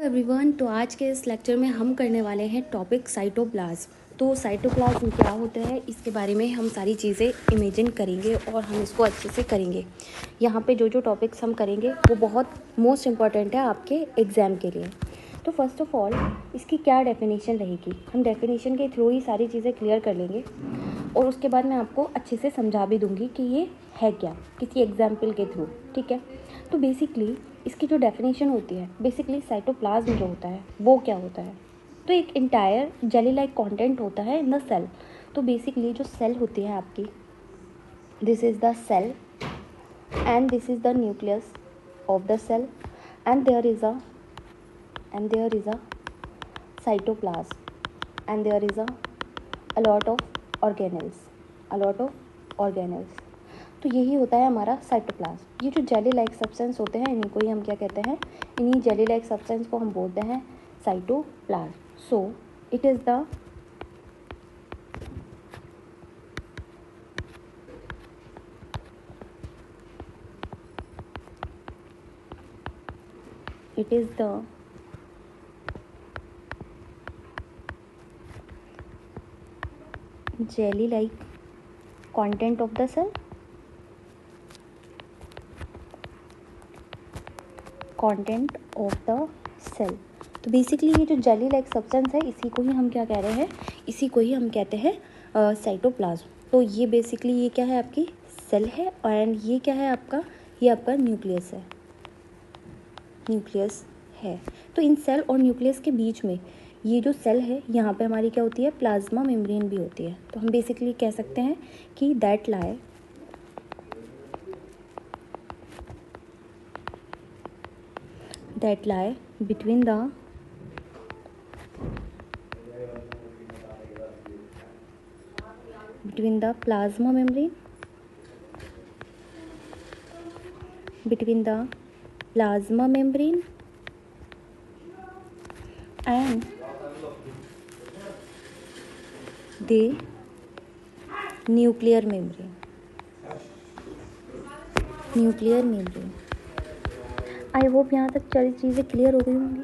Everyone, तो आज के इस लेक्चर में हम करने वाले हैं टॉपिक साइटोप्लाज्म। तो साइटोप्लाज्म क्या होता है, इसके बारे में हम सारी चीज़ें इमेजिन करेंगे और हम इसको अच्छे से करेंगे। यहाँ पे जो जो टॉपिक्स हम करेंगे वो बहुत मोस्ट इम्पॉर्टेंट है आपके एग्ज़ाम के लिए। तो फर्स्ट ऑफ ऑल इसकी क्या डेफिनेशन रहेगी, हम डेफिनेशन के थ्रू ही सारी चीज़ें क्लियर कर लेंगे और उसके बाद मैं आपको अच्छे से समझा भी दूँगी कि ये है क्या, किसी एग्जाम्पल के थ्रू। ठीक है, तो बेसिकली इसकी जो डेफिनेशन होती है, बेसिकली साइटोप्लाज्म जो होता है वो क्या होता है, तो एक इंटायर जेली लाइक कंटेंट होता है इन द सेल। तो बेसिकली जो सेल होती है आपकी, this is the cell and this is the nucleus of the cell and there is a cytoplasm and there is a lot of organelles। तो यही होता है हमारा साइटोप्लाज्म। ये जो जेली लाइक सब्सटेंस होते हैं इन्हीं को ही हम क्या कहते हैं, इन्हीं जेली लाइक सब्सटेंस को हम बोलते हैं cytoplasm. So it is the jelly like content of the cell, तो बेसिकली ये जो जेली लाइक सब्सटेंस है इसी को ही हम क्या कह रहे हैं, इसी को ही हम कहते हैं साइटोप्लाज्म। तो ये बेसिकली ये क्या है, आपकी सेल है एंड ये क्या है आपका, ये आपका न्यूक्लियस है। तो इन सेल और न्यूक्लियस के बीच में ये जो सेल है, यहाँ पे हमारी क्या होती है, प्लाज्मा मेम्ब्रेन भी होती है। तो हम बेसिकली कह सकते हैं कि that lie between the plasma membrane and the nuclear membrane। I hope यहाँ तक सारी चीज़ें क्लियर हो गई होंगी।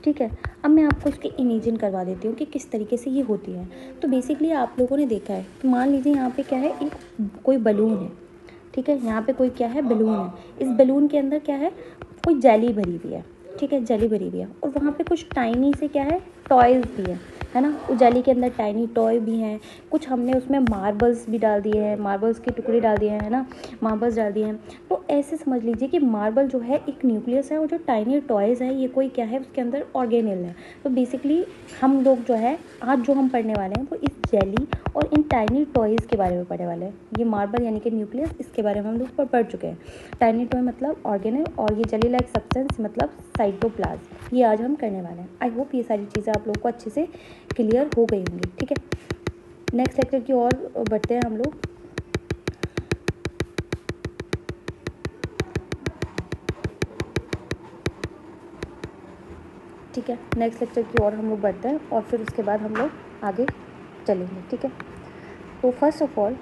ठीक है, अब मैं आपको इसकी इमेजिन करवा देती हूँ कि किस तरीके से ये होती है। तो बेसिकली आप लोगों ने देखा है, तो मान लीजिए यहाँ पे क्या है, एक कोई बलून है। ठीक है, यहाँ पे कोई क्या है, बलून है। इस बलून के अंदर क्या है, कोई जेली भरी हुई है। ठीक है, जेली भरी हुई है और वहाँ पे कुछ टाइनी से क्या है, टॉयज़ भी है ना। उस जेली के अंदर टाइनी टॉय भी हैं, कुछ हमने उसमें मार्बल्स भी डाल दिए हैं, मार्बल्स के टुकड़े डाल दिए हैं, है ना, मार्बल्स डाल दिए हैं। तो ऐसे समझ लीजिए कि मार्बल जो है एक न्यूक्लियस है और जो टाइनी टॉयज़ है ये कोई क्या है, उसके अंदर ऑर्गेनेल है। तो बेसिकली हम लोग जो है आज जो हम पढ़ने वाले हैं वो इस जेली और इन टाइनी टॉयज़ के बारे में पढ़ने वाले हैं। ये मार्बल यानी कि न्यूक्लियस, इसके बारे में हम लोग पढ़ चुके हैं। टाइनी टॉय मतलब ऑर्गेनेल और ये जेली लाइक सब्सटेंस मतलब साइटोप्लाज्म, ये आज हम करने वाले हैं। आई होप ये सारी चीज़ें आप लोग को अच्छे से क्लियर हो गई होंगी। ठीक है, नेक्स्ट लेक्चर की ओर बढ़ते हैं हम लोग। ठीक है, नेक्स्ट लेक्चर की ओर हम लोग बढ़ते हैं और फिर उसके बाद हम लोग आगे चलेंगे। ठीक है, तो फर्स्ट ऑफ ऑल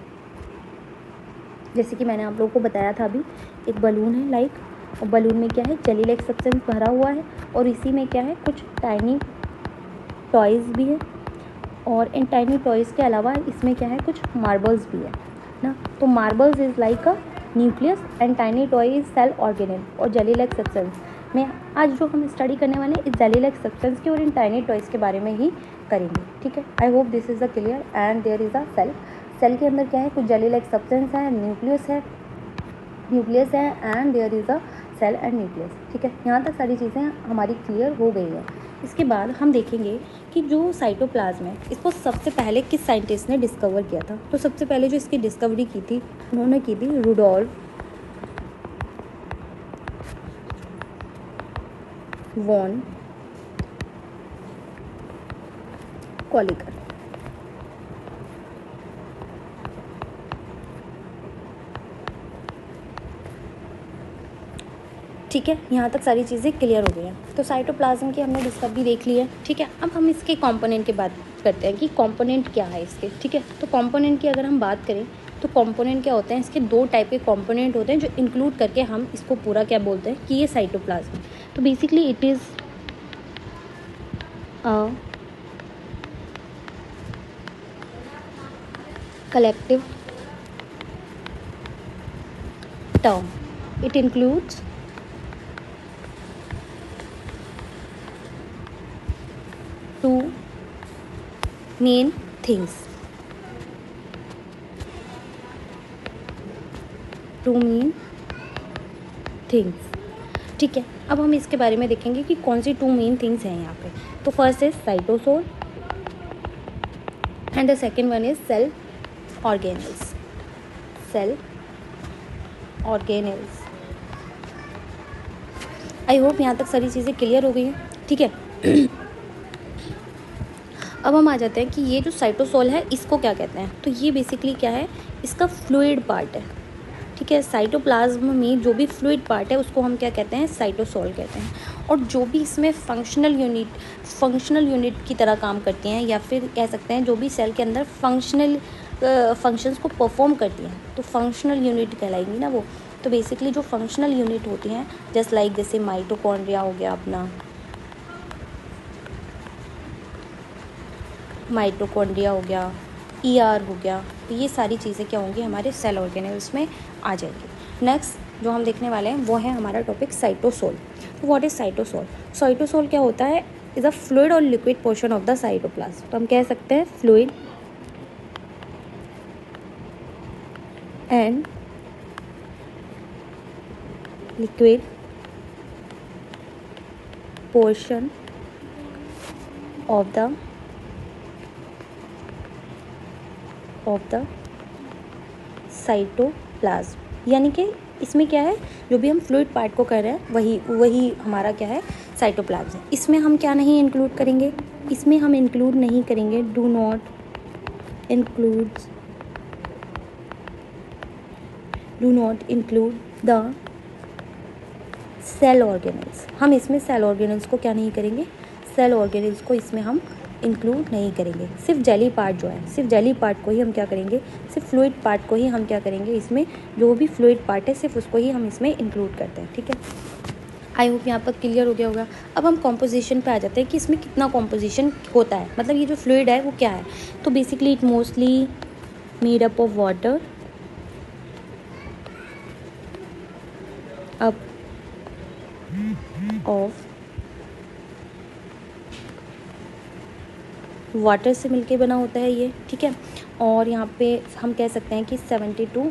जैसे कि मैंने आप लोगों को बताया था अभी, एक बलून है लाइक, और बलून में क्या है, जेली लाइक सब्सटेंस भरा हुआ है और इसी में क्या है, कुछ टाइनी टॉयज़ भी है और इन टाइनी टॉयज़ के अलावा इसमें क्या है, कुछ मार्बल्स भी है ना। तो marbles is like a nucleus and tiny toy is cell organelle और जेली लाइक सब्सटेंस में आज जो हम स्टडी करने वाले हैं इस जेली लाइक सब्सटेंस की और इन टाइनी टॉयज़ के बारे में ही करेंगे। ठीक है, I hope this is the clear. And there is a cell के अंदर क्या है, कुछ जेली लाइक सब्सटेंस है, न्यूक्लियस है and there is a cell and nucleus. ठीक है, यहाँ तक सारी चीज़ें हमारी क्लियर हो गई है। इसके बाद हम देखेंगे कि जो साइटोप्लाज्म है इसको सबसे पहले किस साइंटिस्ट ने डिस्कवर किया था। तो सबसे पहले जो इसकी डिस्कवरी की थी उन्होंने की थी रुडोल्फ वॉन कॉलिकर। ठीक है, यहाँ तक सारी चीज़ें क्लियर हो गई हैं। तो साइटोप्लाज्म की हमने डिस्कवरी देख ली है। ठीक है, अब हम इसके कंपोनेंट की बात करते हैं कि कंपोनेंट क्या है इसके। ठीक है, तो कंपोनेंट की अगर हम बात करें तो कंपोनेंट क्या होते हैं, इसके दो टाइप के कंपोनेंट होते हैं जो इंक्लूड करके हम इसको पूरा क्या बोलते हैं कि ये साइटोप्लाज्म। तो basically it is a collective term. It includes two main things. Two main things. ठीक है, अब हम इसके बारे में देखेंगे कि कौन सी टू मेन थिंग्स हैं यहाँ पे। तो first is cytosol and the second one is cell organelles. Cell organelles. I hope यहाँ तक सारी चीज़ें क्लियर हो गई हैं। ठीक है, अब हम आ जाते हैं कि ये जो साइटोसोल है इसको क्या कहते हैं। तो ये बेसिकली क्या है, इसका फ्लूइड पार्ट है। ठीक है, साइटोप्लाज्म में जो भी फ्लूइड पार्ट है उसको हम क्या कहते हैं, साइटोसोल कहते हैं। और जो भी इसमें फंक्शनल यूनिट की तरह काम करती हैं, या फिर कह सकते हैं जो भी सेल के अंदर फंक्शंस को परफॉर्म करती हैं, तो फंक्शनल यूनिट कहलाएंगी ना वो। तो बेसिकली जो फंक्शनल यूनिट होती हैं, जस्ट लाइक जैसे माइटोकॉन्ड्रिया हो गया अपना, माइटोकॉन्ड्रिया हो गया, ER हो गया, तो ये सारी चीज़ें क्या होंगी, हमारे सेल ऑर्गेनेल्स में आ जाएगी। नेक्स्ट जो हम देखने वाले हैं वो है हमारा टॉपिक साइटोसोल। तो व्हाट इज साइटोसोल? साइटोसोल क्या होता है, इज अ फ्लूइड और liquid portion of the cytoplasm. तो हम कह सकते हैं fluid and liquid portion of the cytoplasm. यानी कि इसमें क्या है, जो भी हम फ्लूइड पार्ट को कर रहे हैं वही हमारा क्या है, साइटोप्लाज्म है। इसमें हम क्या नहीं इंक्लूड करेंगे, इसमें हम इंक्लूड नहीं करेंगे, do not include the cell organelles. हम इसमें सेल ऑर्गेनल्स को क्या नहीं करेंगे, सेल ऑर्गेनल्स को इसमें हम इंक्लूड नहीं करेंगे। सिर्फ जेली पार्ट जो है, सिर्फ जेली पार्ट को ही हम क्या करेंगे, सिर्फ फ्लूइड पार्ट को ही हम क्या करेंगे, इसमें जो भी फ्लूइड पार्ट है सिर्फ उसको ही हम इसमें इंक्लूड करते हैं। ठीक है, आई होप यहाँ पर क्लियर हो गया होगा। अब हम कॉम्पोजिशन पे आ जाते हैं कि इसमें कितना कॉम्पोजिशन होता है, मतलब ये जो फ्लूइड है वो क्या है। तो basically it mostly made up of water, water से मिलके बना होता है ये। ठीक है, और यहाँ पे हम कह सकते हैं कि 70 to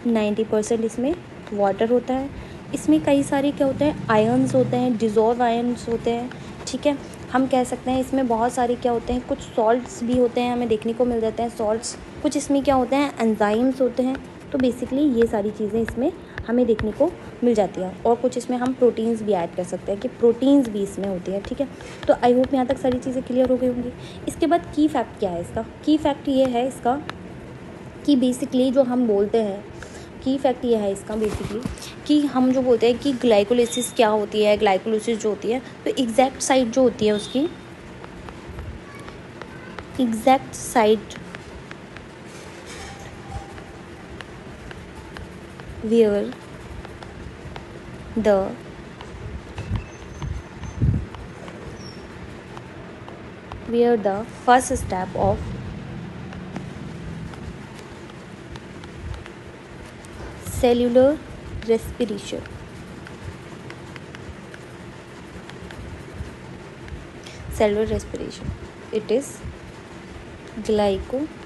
90% इसमें वाटर होता है। इसमें कई सारे क्या होते हैं, आयन्स होते हैं, डिज़ोल्व आयन्स होते हैं। ठीक है, हम कह सकते हैं इसमें बहुत सारे क्या होते हैं, कुछ सॉल्ट्स भी होते हैं, हमें देखने को मिल जाते हैं सॉल्ट्स। कुछ इसमें क्या होते हैं, एंजाइम्स होते हैं। तो बेसिकली ये सारी चीज़ें इसमें हमें देखने को मिल जाती है। और कुछ इसमें हम प्रोटीन्स भी ऐड कर सकते हैं कि प्रोटीन्स भी इसमें होती है। ठीक है, तो आई होप यहाँ तक सारी चीज़ें क्लियर हो गई होंगी। इसके बाद की फैक्ट क्या है इसका, की फैक्ट ये है इसका कि बेसिकली जो हम बोलते हैं, की फैक्ट ये है इसका बेसिकली कि हम जो बोलते हैं कि ग्लाइकोलिसिस क्या होती है, ग्लाइकोलिसिस जो होती है, तो एग्जैक्ट साइट जो होती है उसकी, exact site where the first step of cellular respiration it is glycolysis।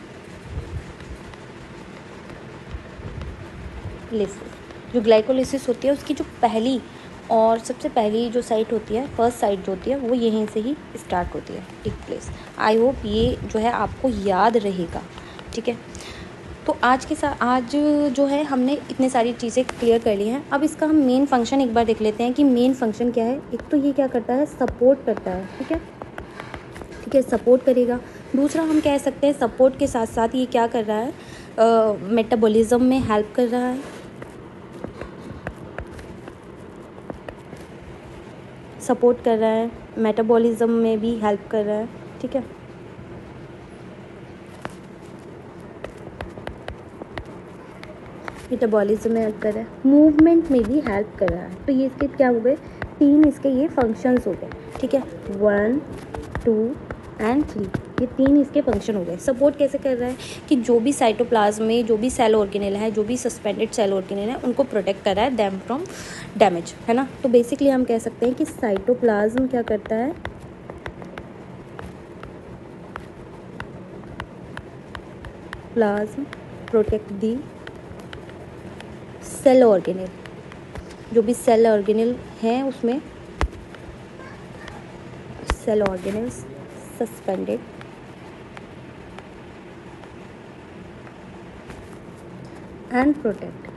जो ग्लाइकोलिसिस होती है उसकी जो पहली और सबसे पहली जो साइट होती है, फर्स्ट साइट जो होती है, वो यहीं से ही स्टार्ट होती है, टेक प्लेस। आई होप ये जो है आपको याद रहेगा। ठीक है, तो आज जो है हमने इतनी सारी चीज़ें क्लियर कर ली हैं। अब इसका हम मेन फंक्शन एक बार देख लेते हैं कि मेन फंक्शन क्या है। एक तो ये क्या करता है, सपोर्ट करता है। ठीक है, सपोर्ट करेगा। दूसरा हम कह सकते हैं सपोर्ट के साथ साथ ये क्या कर रहा है, मेटाबॉलिज्म में हेल्प कर रहा है, सपोर्ट कर रहा है, मेटाबॉलिज्म में भी हेल्प कर रहा है। ठीक है, मेटाबॉलिज्म में हेल्प कर रहा है, मूवमेंट में भी हेल्प कर रहा है। तो ये इसके क्या हो गए, 3 इसके ये फंक्शंस हो गए, ठीक है, 1, 2 एंड 3, ये 3 इसके फंक्शन हो गए। सपोर्ट कैसे कर रहा है कि जो भी साइटोप्लाज्म में जो भी सेल ऑर्गेनेल है, जो भी सस्पेंडेड सेल ऑर्गेनेल है, उनको प्रोटेक्ट कर रहा है देम फ्रॉम डैमेज, है ना। तो बेसिकली हम कह सकते हैं कि साइटोप्लाज्म क्या करता है, plasm protect the cell organelle, जो भी सेल ऑर्गेनेल हैं उसमें cell organelles suspended and protect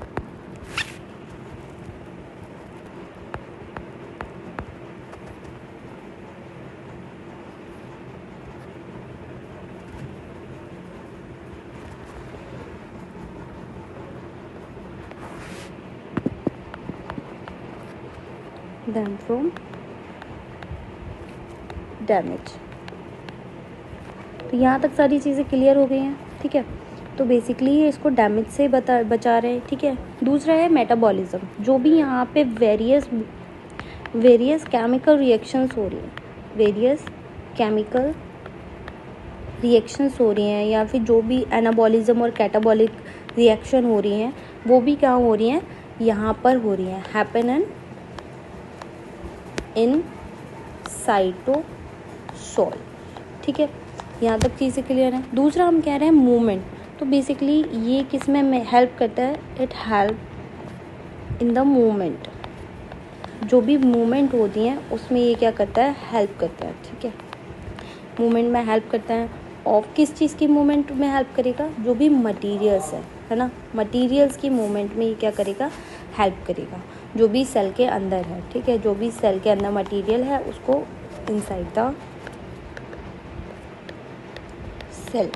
them from damage. तो यहाँ तक सारी चीज़ें क्लियर हो गई हैं, ठीक है। तो बेसिकली इसको डैमेज से बचा रहे हैं, ठीक है। दूसरा है मेटाबॉलिज्म, जो भी यहाँ पे वेरियस केमिकल रिएक्शंस हो रही हैं, वेरियस केमिकल रिएक्शंस हो रही हैं, या फिर जो भी एनाबॉलिज्म और कैटाबॉलिक रिएक्शन हो रही हैं, वो भी क्या हो रही हैं, यहाँ पर हो रही हैं, हैपन इन साइटोसोल, ठीक है। यहाँ तक चीज़ें क्लियर हैं। दूसरा हम कह रहे हैं मूवमेंट। तो बेसिकली ये किस में हेल्प करता है, it help in the movement, जो भी मूवमेंट होती हैं उसमें ये क्या करता है, हेल्प करता है, ठीक है। मूवमेंट में हेल्प करता है। और किस चीज़ की मूवमेंट में हेल्प करेगा, जो भी मटीरियल्स है ना, मटीरियल्स की मूवमेंट में ये क्या करेगा, हेल्प करेगा, जो भी सेल के अंदर है, ठीक है, जो भी सेल के अंदर मटीरियल है उसको इनसाइड द सेल।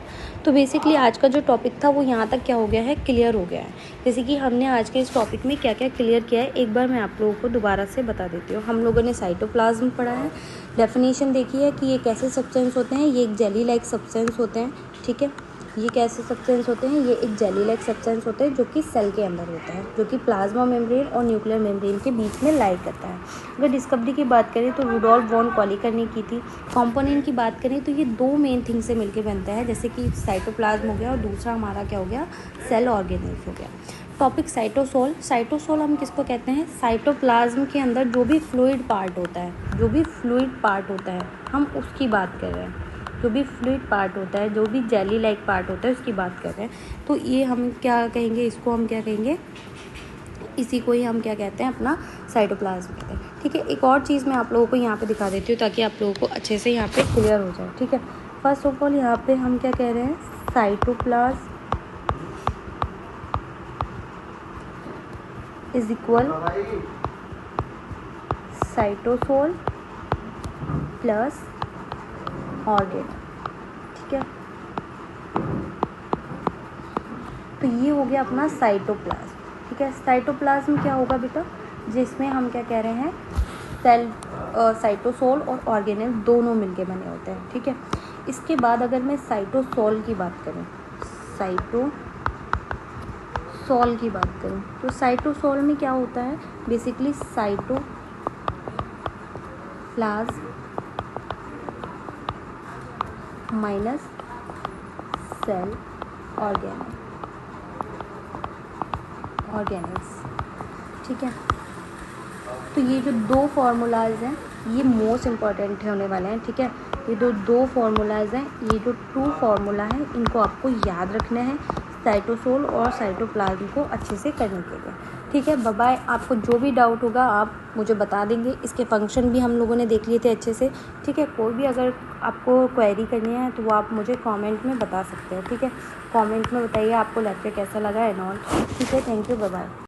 तो बेसिकली आज का जो टॉपिक था वो यहाँ तक क्या हो गया है, क्लियर हो गया है। जैसे कि हमने आज के इस टॉपिक में क्या क्या क्लियर किया है, एक बार मैं आप लोगों को दोबारा से बता देती हूँ। हम लोगों ने साइटोप्लाज्म पढ़ा है, डेफिनेशन देखी है कि ये कैसे सब्सटेंस होते हैं, ये एक जेली लाइक सब्सटेंस होते हैं, ठीक है। ये कैसे सब्सटेंस होते हैं, ये एक जेली लाइक सब्सटेंस होते हैं जो कि सेल के अंदर होता है, जो कि प्लाज्मा मेम्ब्रेन और न्यूक्लियर मेम्ब्रेन के बीच में लाई करता है। अगर डिस्कवरी की बात करें तो रुडोल्फ वॉन कॉलिकर ने की थी। कंपोनेंट की बात करें तो ये 2 मेन थिंग से मिलके बनता है, जैसे कि साइटोप्लाज्म हो गया और दूसरा हमारा क्या हो गया, सेल ऑर्गेनेल्स हो गया। Topic cytosol. साइटोसोल हम किसको कहते हैं, साइटोप्लाज्म के अंदर जो भी फ्लूइड पार्ट होता है, जो भी फ्लूइड पार्ट होता है हम उसकी बात कर रहे हैं, जो भी फ्लूइड पार्ट होता है, जो भी जेली लाइक पार्ट होता है उसकी बात कर रहे हैं। तो ये हम क्या कहेंगे, इसको हम क्या कहेंगे, इसी को ही हम क्या कहते हैं, अपना साइटोप्लाज्म कहते हैं, ठीक है। एक और चीज़ मैं आप लोगों को यहाँ पे दिखा देती हूँ ताकि आप लोगों को अच्छे से यहाँ पे क्लियर हो जाए, ठीक है। फर्स्ट ऑफ ऑल यहाँ पे हम क्या कह रहे हैं, cytoplasm is equal cytosol plus organ, ठीक है। तो ये हो गया अपना साइटोप्लाज्म, ठीक है। साइटोप्लाज्म क्या होगा बेटा, जिसमें हम क्या कह रहे हैं, सेल साइटोसोल और ऑर्गेनेल दोनों मिलके बने होते हैं, ठीक है। इसके बाद अगर मैं साइटोसोल की बात करूँ, साइटोसोल की बात करूँ तो साइटोसोल में क्या होता है, basically cytoplasm minus cell organelles, ठीक है। तो ये जो 2 फार्मूलाज हैं ये मोस्ट इम्पॉर्टेंट होने वाले हैं, ठीक है। ये दो फार्मूलाज हैं, ये जो 2 फार्मूला हैं इनको आपको याद रखना है साइटोसोल और साइटोप्लाज्म को अच्छे से करने के लिए, ठीक है। Bye bye. आपको जो भी डाउट होगा आप मुझे बता देंगे। इसके फंक्शन भी हम लोगों ने देख लिए थे अच्छे से, ठीक है। कोई भी अगर आपको क्वेरी करनी है तो वो आप मुझे कमेंट में बता सकते हैं, ठीक है। कमेंट में बताइए आपको लेक्चर कैसा लगा एंड ऑल, ठीक है। Thank you, bye bye.